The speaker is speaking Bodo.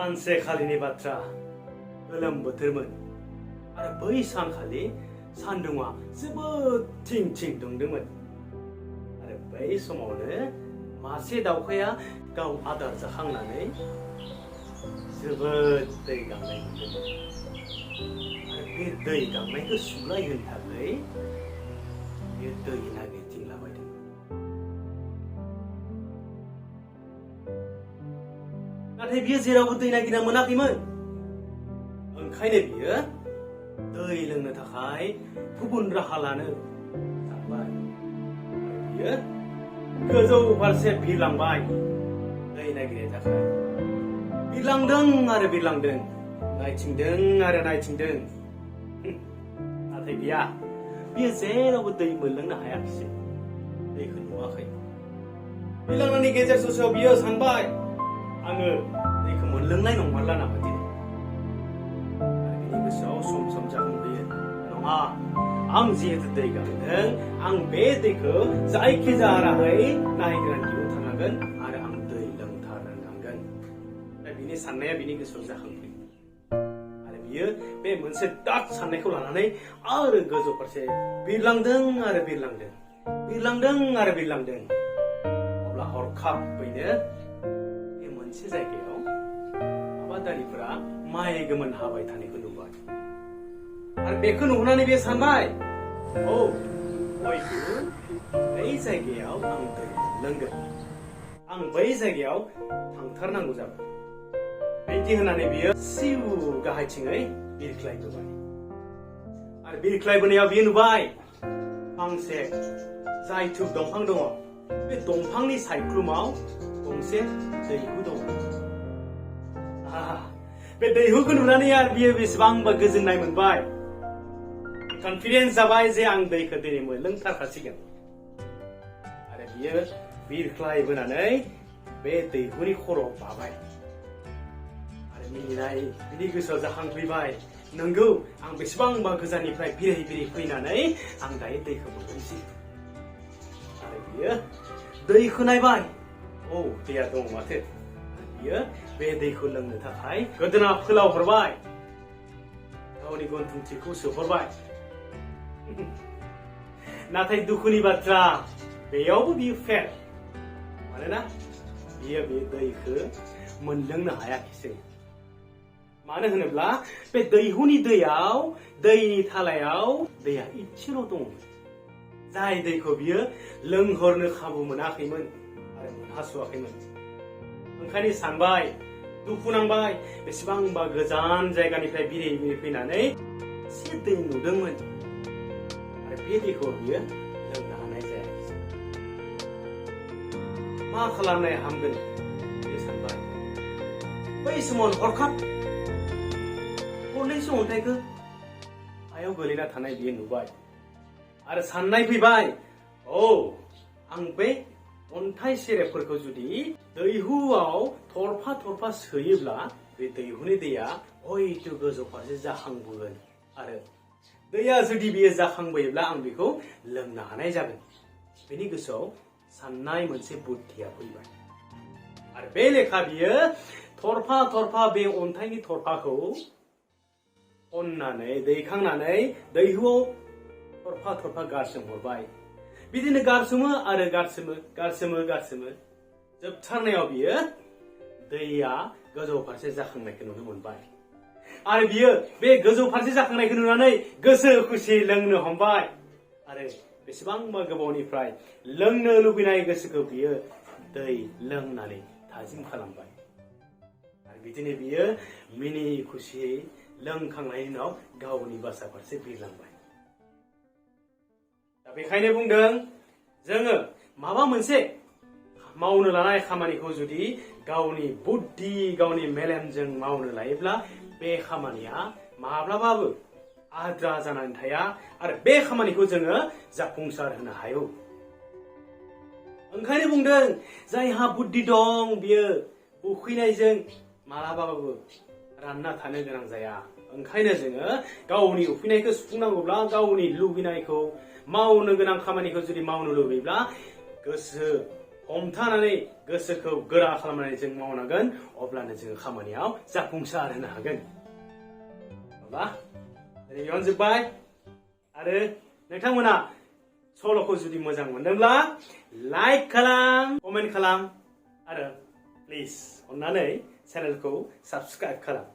सानसेखालिनि बाथ्रा गोलोम बोथोरमोन आरो बै सानखालि सान्दुङा जोबोद थिं थिं दुंदोंमोन आरो बै समावनो मासे दाउखाया गाव आदार जाखांनानै जोबोद दै गांनाय मोनदोंमोन आरो बे दै गांनायखौ सुग्लायहोनो थाखाय बे दै नागिरथिंलाबायदों। नाथाय बियो जेरावबो दै नागिरना मोनाखैमोन। ओंखायनो बियो दै लोंनो थाखाय गुबुन राहा लानो सानबाय। बियो गोजौ फारसे बिरलांबाय दै नागिरनो थाखाय। बिरलांदों आरो बिरलांदों, नायथिंदों आरो नायथिंदों। नाथाय बियो जेरावबो दै मोनलोंनो हायाखिसै, दैखौ नुवाखै। बिरलांनायनि गेजेर ससेयाव बियो सानबाय, आङो दैखौ मोनलोंनाय नंमारला नामा दिनै? आरो बिनि गोसोआव सम सम जाखांफैयो, नङा, आं जिहेतु दै गांदों, आं बे दैखौ जायखिजाया राहायै नागिरनानै दिहुनथारनांगोन आरो आं दै लोंथारनांगोन। दा बिनि साननाया बिनि गोसोआव जाखांफैयो आरो बियो बे मोनसे दाद साननायखौ लानानै आरो गोजौ फारसे बिरलांदों आरो बिरलांदों, बिरलांदों आरो बिरलांदों। अब्ला हरखाबैनो मोनसे जायगायाव आबादारिफोरा माइ गोमोन हाबाय थानायखौ नुबाय आरो बेखौ नुनानै बे सानबाय, औ, बयबो बै जायगायाव आं दै मोनलोंगोन, आं बै जायगायाव थांथारनांगौ जाबाय। बिदि होननानै बियो सिउ गाहायथिङै बिरख्लायबोबाय आरो बिरख्लायबोनायाव बियो नुबाय फांसे जायथुब दंफां दङ। बे दंफांनि सायख्लुमाव गंसे दैहु दङ। बे दैहुखौ नुनानै आरो बियो बेसेबांबा गोजोननाय मोनबाय, कनफिडेन्स जाबाय जे आं दैखौ दिनै मोनलोंथारखासिगोन। आरो बियो बिरख्लायबोनानै बे दैहुनि खर'आव बाबाय आरो मिनिनाय बिनि गोसोआव जाखांफैबाय, नंगौ, आं बेसेबांबा गोजाननिफ्राय बिरै बिरै फैनानै आं दायो दैखौ मोनलोंसै। आरो बियो दैखौ नायबाय, औ, दैया दङ माथो। बियो बे दैखौ लोंनो थाखाय गोदोना फोलावहरबाय, गावनि गन्थंथिखौ सोहरबाय। नाथाय दुखुनि बाथ्रा, बेयावबो बियो फेल। मानोना बियो बे दैखौ मोनलोंनो हायाखिसै। मानो होनोब्ला बे दैहुनि दैयाव, दैनि थालायाव दैया इसेल' दंमोन, जाय दैखौ बियो लोंहरनो खाबु मोनाखैमोन आरो मोनहास'वाखैमोन। ओंखायनो सानबाय, दुखु नांबाय, बेसेबांबा गोजान जायगानिफ्राय बिरै बिरै फैनानै एसे दै नुदोंमोन आरो बे दैखौ बियो लोंनो हानाय जायाखिसै। मा खालामनाय हामगोन बे सानबाय। बै समाव हरखाब हरनैसो अन्थाइखौ हायाव गोलैना थानाय बियो नुबाय आरो साननाय फैबाय, औ, आं बे अन्थाइ सेरेबफोरखौ जुदि दैहुआव थरफा थरफा सोयोब्ला बे दैहुनि दैया हयथ' गोजौ फारसे जाखांबोगोन आरो दैया जुदि बियो जाखांबोयोब्ला आं बेखौ लोंनो हानाय जागोन। बेनि गोसोआव साननाय मोनसे बुद्धिया फैबाय आरो बे लेखा बियो थरफा थरफा बे अन्थाइनि थरफाखौ खननानै दैखांनानै दैहुआव थरफा थरफा गारसोमहरबाय। बिदिनो गारसोमो आरो गारसोमो, गारसोमो, गारसोमो। जोबथारनायाव बियो दैया गोजौ फारसे जाखांनायखौ नुनो मोनबाय आरो बियो बे गोजौ फारसे जाखांनायखौ नुनानै गोसो खुसि लोंनो हमबाय आरो बेसेबांबा गोबावनिफ्राय लोंनो लुबैनाय गोसोखौ बियो दै लोंनानै थाजिम खालामबाय आरो बिदिनो बियो मिनि खुसियै लोंखांनायनि उनाव गावनि बासा फारसे बिरलांबाय। दा बेखायनो बुंदों, जोङो माबा मोनसे मावनो लानाय खामानिखौ जुदि गावनि बुद्धि, गावनि मेलेमजों मावनो लायोब्ला बे खामानिया माब्लाबाबो आद्रा जानानै थाया आरो बे खामानिखौ जोङो जाफुंसार होनो हायो। ओंखायनो बुंदों, जायहा बुद्धि दं बियो उखैनायजों मालाबाबो रानना थानो गोनां जाया। ओंखायनो जोङो गावनि उखैनायखौ सुफुंनांगौब्ला, गावनि लुबैनायखौ, मावनो गोनां खामानिखौ जुदि मावनो लुबैब्ला गोसो हमथानानै गोसोखौ गोरा खालामनानै जों मावनांगोन अब्लानो जोङो खामानियाव जाफुंसार होनो हागोन अब्ला बेयावनो जोब्बाय आरो नोंथांमोना सल'खौ जुदि मोजां मोनदोंब्ला लाइक खालाम कमेन्ट खालाम आरो प्लिज अन्नानै चेनेलखौ साबस्क्राइब खालाम